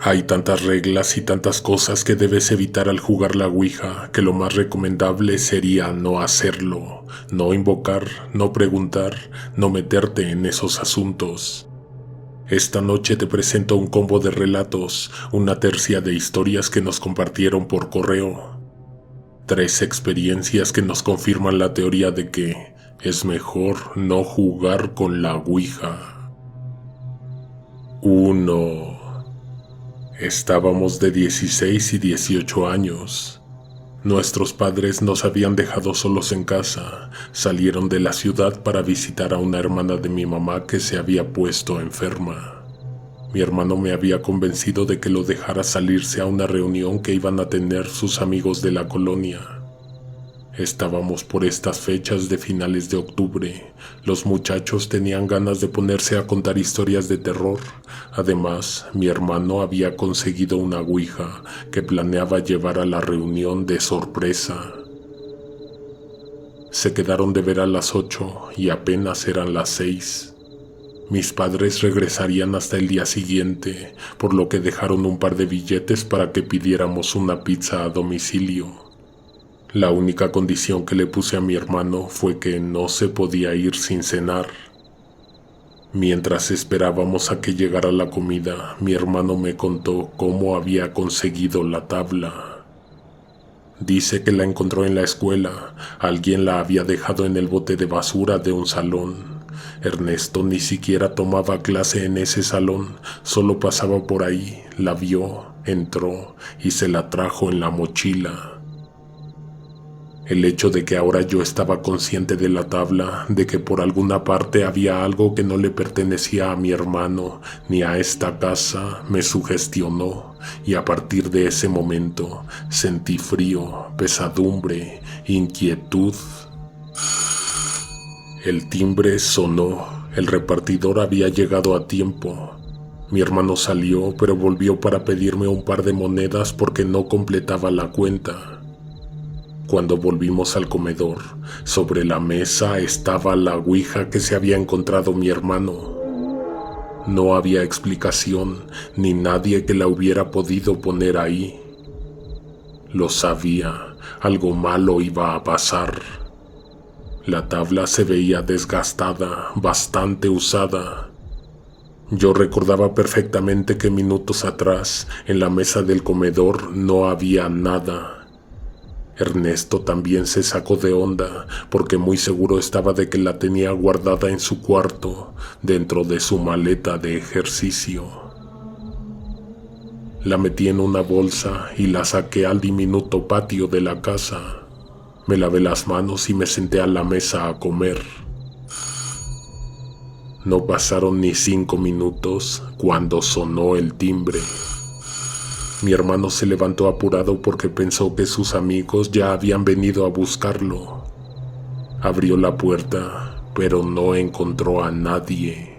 Hay tantas reglas y tantas cosas que debes evitar al jugar la Ouija que lo más recomendable sería no hacerlo, no invocar, no preguntar, no meterte en esos asuntos. Esta noche te presento un combo de relatos, una tercia de historias que nos compartieron por correo. 3 experiencias que nos confirman la teoría de que es mejor no jugar con la Ouija. 1. Estábamos de 16 y 18 años. Nuestros padres nos habían dejado solos en casa. Salieron de la ciudad para visitar a una hermana de mi mamá que se había puesto enferma. Mi hermano me había convencido de que lo dejara salirse a una reunión que iban a tener sus amigos de la colonia. Estábamos por estas fechas de finales de octubre. Los muchachos tenían ganas de ponerse a contar historias de terror. Además, mi hermano había conseguido una ouija que planeaba llevar a la reunión de sorpresa. Se quedaron de ver a las 8 y apenas eran las 6. Mis padres regresarían hasta el día siguiente, por lo que dejaron un par de billetes para que pidiéramos una pizza a domicilio. La única condición que le puse a mi hermano fue que no se podía ir sin cenar. Mientras esperábamos a que llegara la comida, mi hermano me contó cómo había conseguido la tabla. Dice que la encontró en la escuela. Alguien la había dejado en el bote de basura de un salón. Ernesto ni siquiera tomaba clase en ese salón, solo pasaba por ahí, la vio, entró y se la trajo en la mochila. El hecho de que ahora yo estaba consciente de la tabla, de que por alguna parte había algo que no le pertenecía a mi hermano ni a esta casa, me sugestionó, y a partir de ese momento sentí frío, pesadumbre, inquietud. El timbre sonó, el repartidor había llegado a tiempo. Mi hermano salió, pero volvió para pedirme un par de monedas porque no completaba la cuenta. Cuando volvimos al comedor, sobre la mesa estaba la ouija que se había encontrado mi hermano. No había explicación, ni nadie que la hubiera podido poner ahí. Lo sabía, algo malo iba a pasar. La tabla se veía desgastada, bastante usada. Yo recordaba perfectamente que minutos atrás, en la mesa del comedor, no había nada. Ernesto también se sacó de onda, porque muy seguro estaba de que la tenía guardada en su cuarto, dentro de su maleta de ejercicio. La metí en una bolsa y la saqué al diminuto patio de la casa. Me lavé las manos y me senté a la mesa a comer. No pasaron ni 5 minutos cuando sonó el timbre. Mi hermano se levantó apurado porque pensó que sus amigos ya habían venido a buscarlo. Abrió la puerta, pero no encontró a nadie.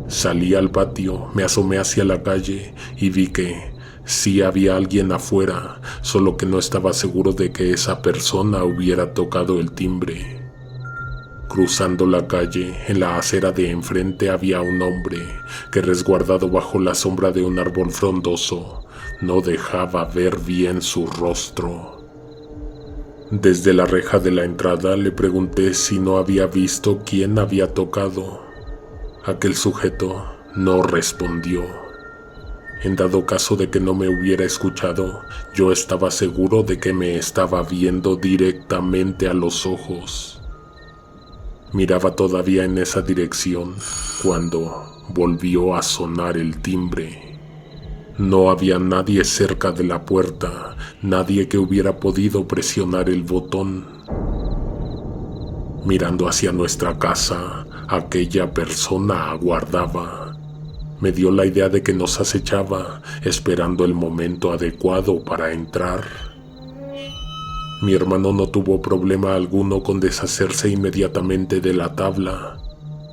Salí al patio, me asomé hacia la calle y vi que sí había alguien afuera, solo que no estaba seguro de que esa persona hubiera tocado el timbre. Cruzando la calle, en la acera de enfrente había un hombre que, resguardado bajo la sombra de un árbol frondoso, no dejaba ver bien su rostro. Desde la reja de la entrada le pregunté si no había visto quién había tocado. Aquel sujeto no respondió. En dado caso de que no me hubiera escuchado, yo estaba seguro de que me estaba viendo directamente a los ojos. Miraba todavía en esa dirección cuando volvió a sonar el timbre. No había nadie cerca de la puerta, nadie que hubiera podido presionar el botón. Mirando hacia nuestra casa, aquella persona aguardaba. Me dio la idea de que nos acechaba, esperando el momento adecuado para entrar. Mi hermano no tuvo problema alguno con deshacerse inmediatamente de la tabla.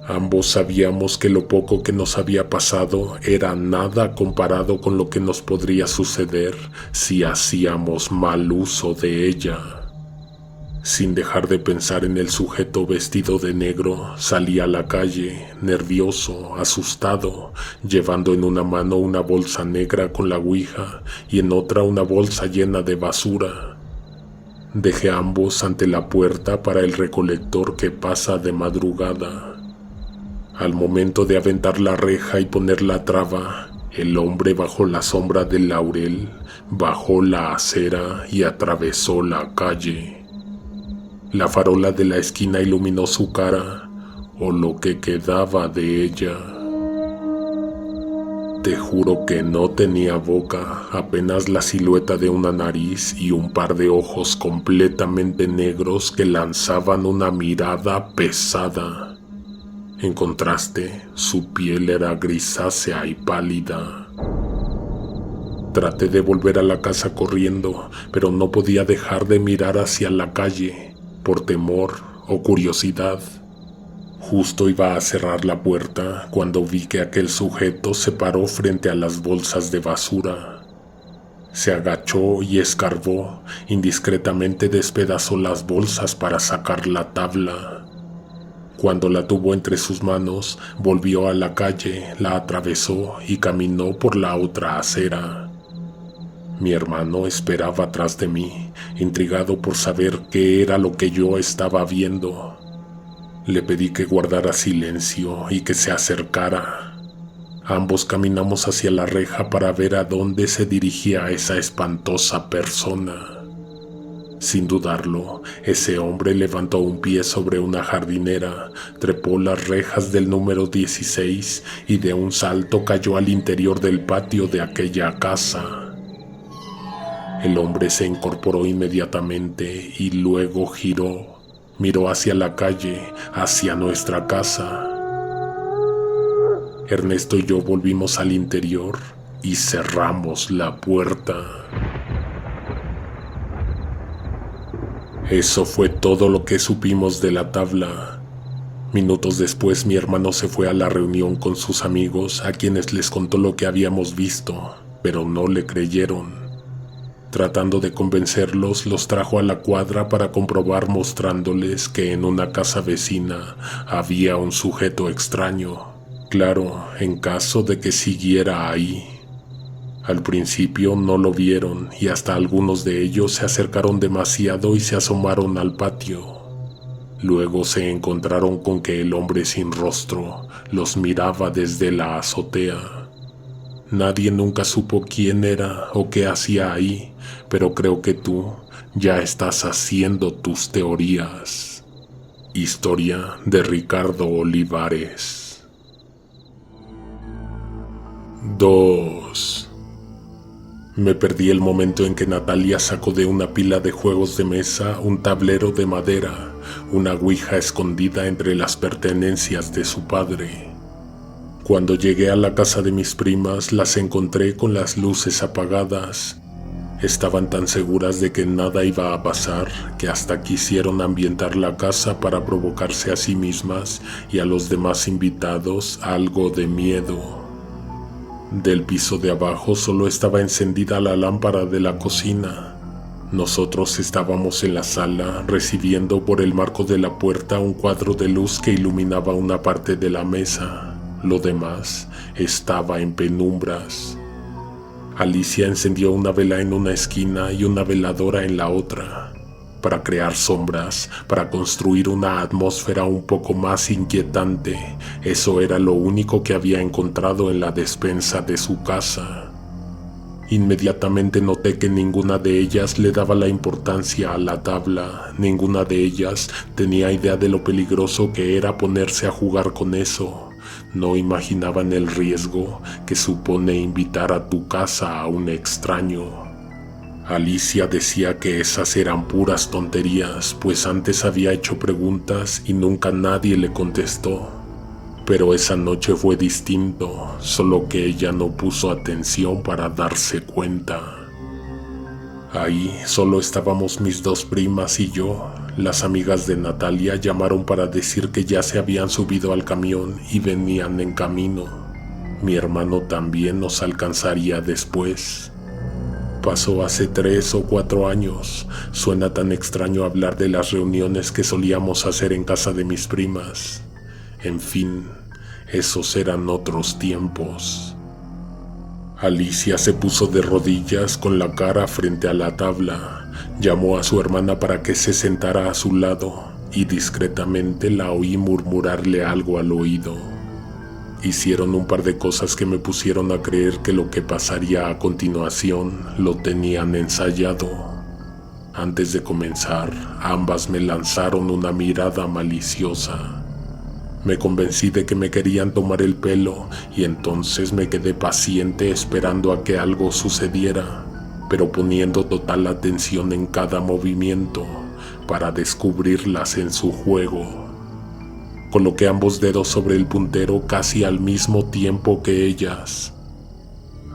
Ambos sabíamos que lo poco que nos había pasado era nada comparado con lo que nos podría suceder si hacíamos mal uso de ella. Sin dejar de pensar en el sujeto vestido de negro, salí a la calle, nervioso, asustado, llevando en una mano una bolsa negra con la ouija y en otra una bolsa llena de basura. Dejé ambos ante la puerta para el recolector que pasa de madrugada. Al momento de aventar la reja y poner la traba, el hombre bajo la sombra del laurel bajó la acera y atravesó la calle. La farola de la esquina iluminó su cara, o lo que quedaba de ella. Te juro que no tenía boca, apenas la silueta de una nariz y un par de ojos completamente negros que lanzaban una mirada pesada. En contraste, su piel era grisácea y pálida. Traté de volver a la casa corriendo, pero no podía dejar de mirar hacia la calle, por temor o curiosidad. Justo iba a cerrar la puerta cuando vi que aquel sujeto se paró frente a las bolsas de basura. Se agachó y escarbó, indiscretamente despedazó las bolsas para sacar la tabla. Cuando la tuvo entre sus manos, volvió a la calle, la atravesó y caminó por la otra acera. Mi hermano esperaba atrás de mí, intrigado por saber qué era lo que yo estaba viendo. Le pedí que guardara silencio y que se acercara. Ambos caminamos hacia la reja para ver a dónde se dirigía esa espantosa persona. Sin dudarlo, ese hombre levantó un pie sobre una jardinera, trepó las rejas del número 16 y de un salto cayó al interior del patio de aquella casa. El hombre se incorporó inmediatamente y luego giró, miró hacia la calle, hacia nuestra casa. Ernesto y yo volvimos al interior y cerramos la puerta. Eso fue todo lo que supimos de la tabla. Minutos después mi hermano se fue a la reunión con sus amigos, a quienes les contó lo que habíamos visto, pero no le creyeron. Tratando de convencerlos, los trajo a la cuadra para comprobar, mostrándoles que en una casa vecina había un sujeto extraño. Claro, en caso de que siguiera ahí. Al principio no lo vieron y hasta algunos de ellos se acercaron demasiado y se asomaron al patio. Luego se encontraron con que el hombre sin rostro los miraba desde la azotea. Nadie nunca supo quién era o qué hacía ahí, pero creo que tú ya estás haciendo tus teorías. Historia de Ricardo Olivares. 2. Me perdí el momento en que Natalia sacó de una pila de juegos de mesa un tablero de madera, una ouija escondida entre las pertenencias de su padre. Cuando llegué a la casa de mis primas, las encontré con las luces apagadas. Estaban tan seguras de que nada iba a pasar que hasta quisieron ambientar la casa para provocarse a sí mismas y a los demás invitados algo de miedo. Del piso de abajo solo estaba encendida la lámpara de la cocina. Nosotros estábamos en la sala recibiendo por el marco de la puerta un cuadro de luz que iluminaba una parte de la mesa. Lo demás estaba en penumbras. Alicia encendió una vela en una esquina y una veladora en la otra, para crear sombras, para construir una atmósfera un poco más inquietante. Eso era lo único que había encontrado en la despensa de su casa. Inmediatamente noté que ninguna de ellas le daba la importancia a la tabla, ninguna de ellas tenía idea de lo peligroso que era ponerse a jugar con eso. No imaginaban el riesgo que supone invitar a tu casa a un extraño. Alicia decía que esas eran puras tonterías, pues antes había hecho preguntas y nunca nadie le contestó. Pero esa noche fue distinto, solo que ella no puso atención para darse cuenta. Ahí solo estábamos mis dos primas y yo. Las amigas de Natalia llamaron para decir que ya se habían subido al camión y venían en camino. Mi hermano también nos alcanzaría después. Pasó hace 3 o 4 años. Suena tan extraño hablar de las reuniones que solíamos hacer en casa de mis primas. En fin, esos eran otros tiempos. Alicia se puso de rodillas con la cara frente a la tabla. Llamó a su hermana para que se sentara a su lado y discretamente la oí murmurarle algo al oído. Hicieron un par de cosas que me pusieron a creer que lo que pasaría a continuación lo tenían ensayado. Antes de comenzar, ambas me lanzaron una mirada maliciosa. Me convencí de que me querían tomar el pelo y entonces me quedé paciente esperando a que algo sucediera, pero poniendo total atención en cada movimiento para descubrirlas en su juego. Coloqué ambos dedos sobre el puntero casi al mismo tiempo que ellas.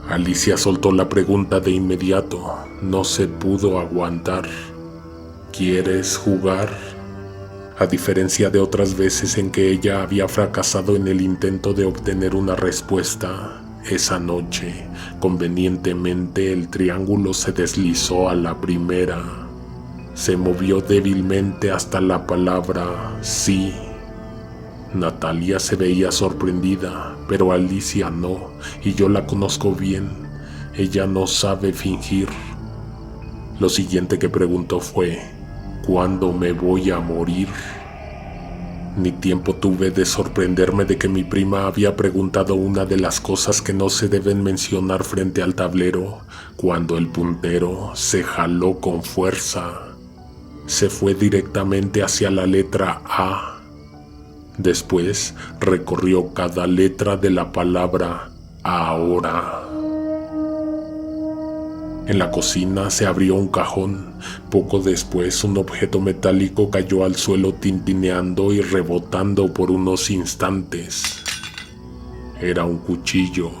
Alicia soltó la pregunta de inmediato. No se pudo aguantar. ¿Quieres jugar? A diferencia de otras veces en que ella había fracasado en el intento de obtener una respuesta, esa noche, convenientemente, el triángulo se deslizó a la primera. Se movió débilmente hasta la palabra sí. Natalia se veía sorprendida, pero Alicia no, y yo la conozco bien. Ella no sabe fingir. Lo siguiente que preguntó fue: ¿cuándo me voy a morir? Ni tiempo tuve de sorprenderme de que mi prima había preguntado una de las cosas que no se deben mencionar frente al tablero, cuando el puntero se jaló con fuerza. Se fue directamente hacia la letra A. Después recorrió cada letra de la palabra ahora. En la cocina se abrió un cajón. Poco después, un objeto metálico cayó al suelo tintineando y rebotando por unos instantes. Era un cuchillo.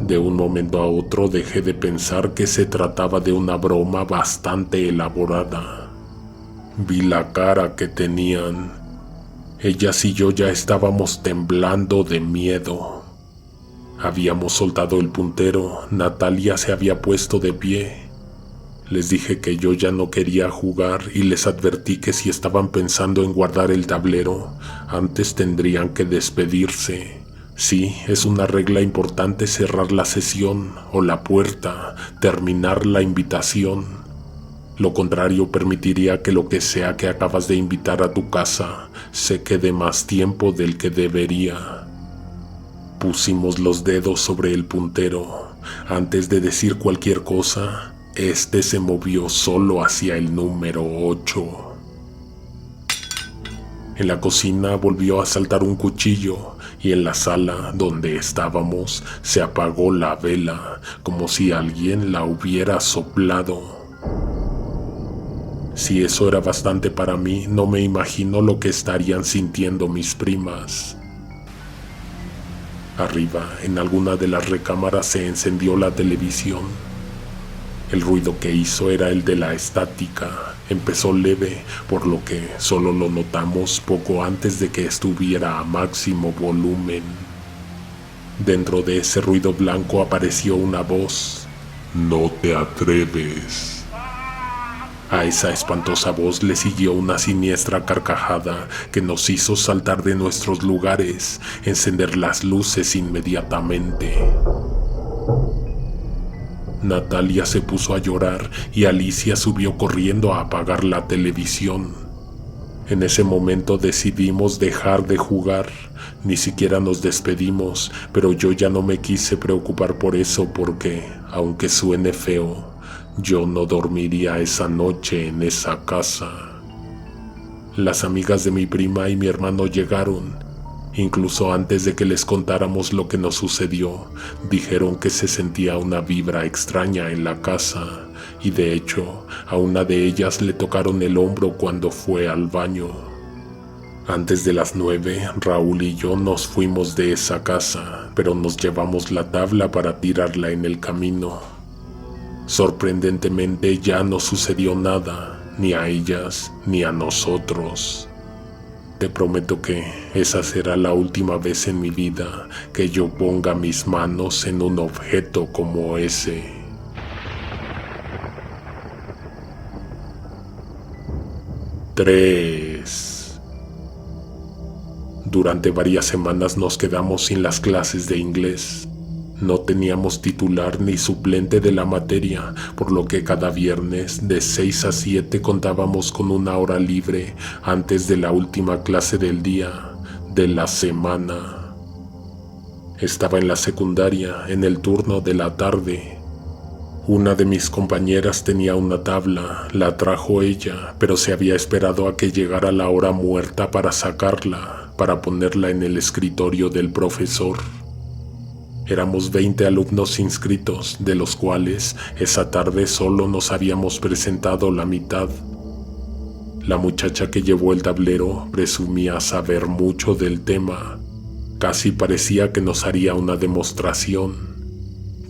De un momento a otro dejé de pensar que se trataba de una broma bastante elaborada. Vi la cara que tenían. Ellas y yo ya estábamos temblando de miedo. Habíamos soltado el puntero. Natalia se había puesto de pie. Les dije que yo ya no quería jugar y les advertí que si estaban pensando en guardar el tablero, antes tendrían que despedirse. Sí, es una regla importante cerrar la sesión o la puerta, terminar la invitación. Lo contrario permitiría que lo que sea que acabas de invitar a tu casa se quede más tiempo del que debería. Pusimos los dedos sobre el puntero. Antes de decir cualquier cosa, este se movió solo hacia el número 8. En la cocina volvió a saltar un cuchillo y en la sala donde estábamos se apagó la vela, como si alguien la hubiera soplado. Si eso era bastante para mí, no me imagino lo que estarían sintiendo mis primas. Arriba, en alguna de las recámaras, se encendió la televisión. El ruido que hizo era el de la estática. Empezó leve, por lo que solo lo notamos poco antes de que estuviera a máximo volumen. Dentro de ese ruido blanco apareció una voz. «No te atreves». A esa espantosa voz le siguió una siniestra carcajada que nos hizo saltar de nuestros lugares, encender las luces inmediatamente. Natalia se puso a llorar y Alicia subió corriendo a apagar la televisión. En ese momento decidimos dejar de jugar. Ni siquiera nos despedimos, pero yo ya no me quise preocupar por eso porque, aunque suene feo, yo no dormiría esa noche en esa casa. Las amigas de mi prima y mi hermano llegaron. Incluso antes de que les contáramos lo que nos sucedió, dijeron que se sentía una vibra extraña en la casa, y de hecho, a una de ellas le tocaron el hombro cuando fue al baño. Antes de las 9, Raúl y yo nos fuimos de esa casa, pero nos llevamos la tabla para tirarla en el camino. Sorprendentemente ya no sucedió nada, ni a ellas ni a nosotros. Te prometo que esa será la última vez en mi vida que yo ponga mis manos en un objeto como ese. 3. Durante varias semanas nos quedamos sin las clases de inglés. No teníamos titular ni suplente de la materia, por lo que cada viernes de 6 a 7 contábamos con una hora libre antes de la última clase del día, de la semana. Estaba en la secundaria, en el turno de la tarde. Una de mis compañeras tenía una tabla, la trajo ella, pero se había esperado a que llegara la hora muerta para sacarla, para ponerla en el escritorio del profesor. Éramos 20 alumnos inscritos, de los cuales esa tarde solo nos habíamos presentado la mitad. La muchacha que llevó el tablero presumía saber mucho del tema. Casi parecía que nos haría una demostración.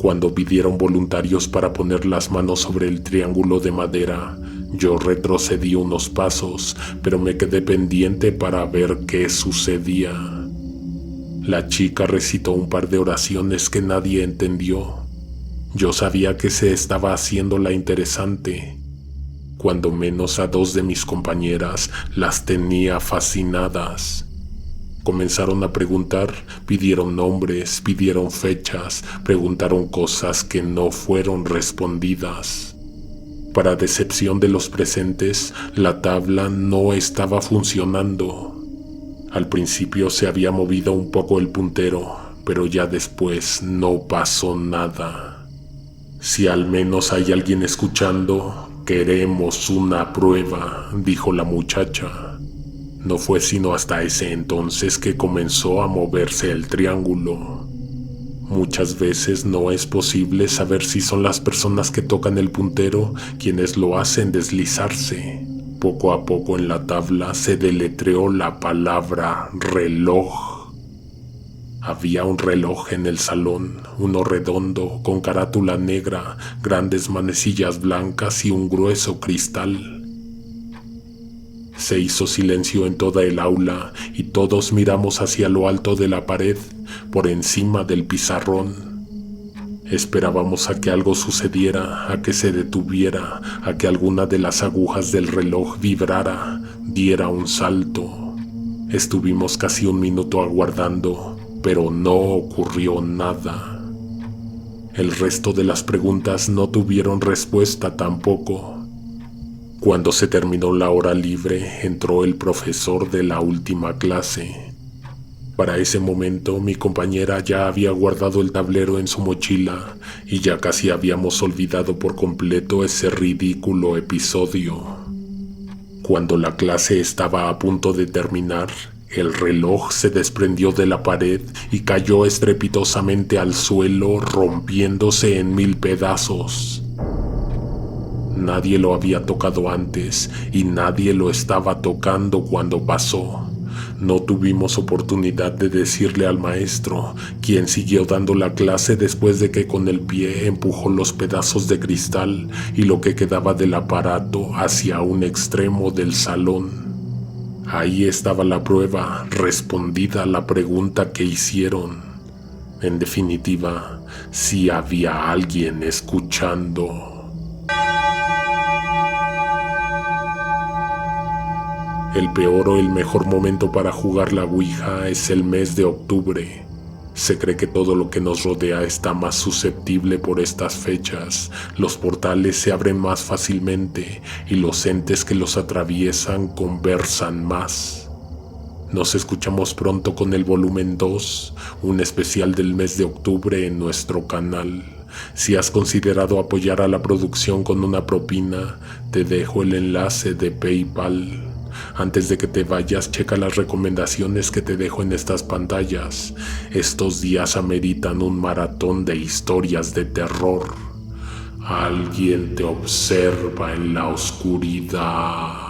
Cuando pidieron voluntarios para poner las manos sobre el triángulo de madera, yo retrocedí unos pasos, pero me quedé pendiente para ver qué sucedía. La chica recitó un par de oraciones que nadie entendió. Yo sabía que se estaba haciendo la interesante. Cuando menos a 2 de mis compañeras las tenía fascinadas. Comenzaron a preguntar, pidieron nombres, pidieron fechas, preguntaron cosas que no fueron respondidas. Para decepción de los presentes, la tabla no estaba funcionando. Al principio se había movido un poco el puntero, pero ya después no pasó nada. Si al menos hay alguien escuchando, queremos una prueba, dijo la muchacha. No fue sino hasta ese entonces que comenzó a moverse el triángulo. Muchas veces no es posible saber si son las personas que tocan el puntero quienes lo hacen deslizarse. Poco a poco en la tabla se deletreó la palabra reloj. Había un reloj en el salón, uno redondo, con carátula negra, grandes manecillas blancas y un grueso cristal. Se hizo silencio en toda el aula y todos miramos hacia lo alto de la pared, por encima del pizarrón. Esperábamos a que algo sucediera, a que se detuviera, a que alguna de las agujas del reloj vibrara, diera un salto. Estuvimos casi un minuto aguardando, pero no ocurrió nada. El resto de las preguntas no tuvieron respuesta tampoco. Cuando se terminó la hora libre, entró el profesor de la última clase. Para ese momento, mi compañera ya había guardado el tablero en su mochila y ya casi habíamos olvidado por completo ese ridículo episodio. Cuando la clase estaba a punto de terminar, el reloj se desprendió de la pared y cayó estrepitosamente al suelo, rompiéndose en 1000 pedazos. Nadie lo había tocado antes y nadie lo estaba tocando cuando pasó. No tuvimos oportunidad de decirle al maestro, quien siguió dando la clase después de que con el pie empujó los pedazos de cristal y lo que quedaba del aparato hacia un extremo del salón. Ahí estaba la prueba, respondida a la pregunta que hicieron. En definitiva, sí había alguien escuchando. El peor o el mejor momento para jugar la Ouija es el mes de octubre. Se cree que todo lo que nos rodea está más susceptible por estas fechas. Los portales se abren más fácilmente y los entes que los atraviesan conversan más. Nos escuchamos pronto con el volumen 2, un especial del mes de octubre en nuestro canal. Si has considerado apoyar a la producción con una propina, te dejo el enlace de PayPal. Antes de que te vayas, checa las recomendaciones que te dejo en estas pantallas. Estos días ameritan un maratón de historias de terror. Alguien te observa en la oscuridad.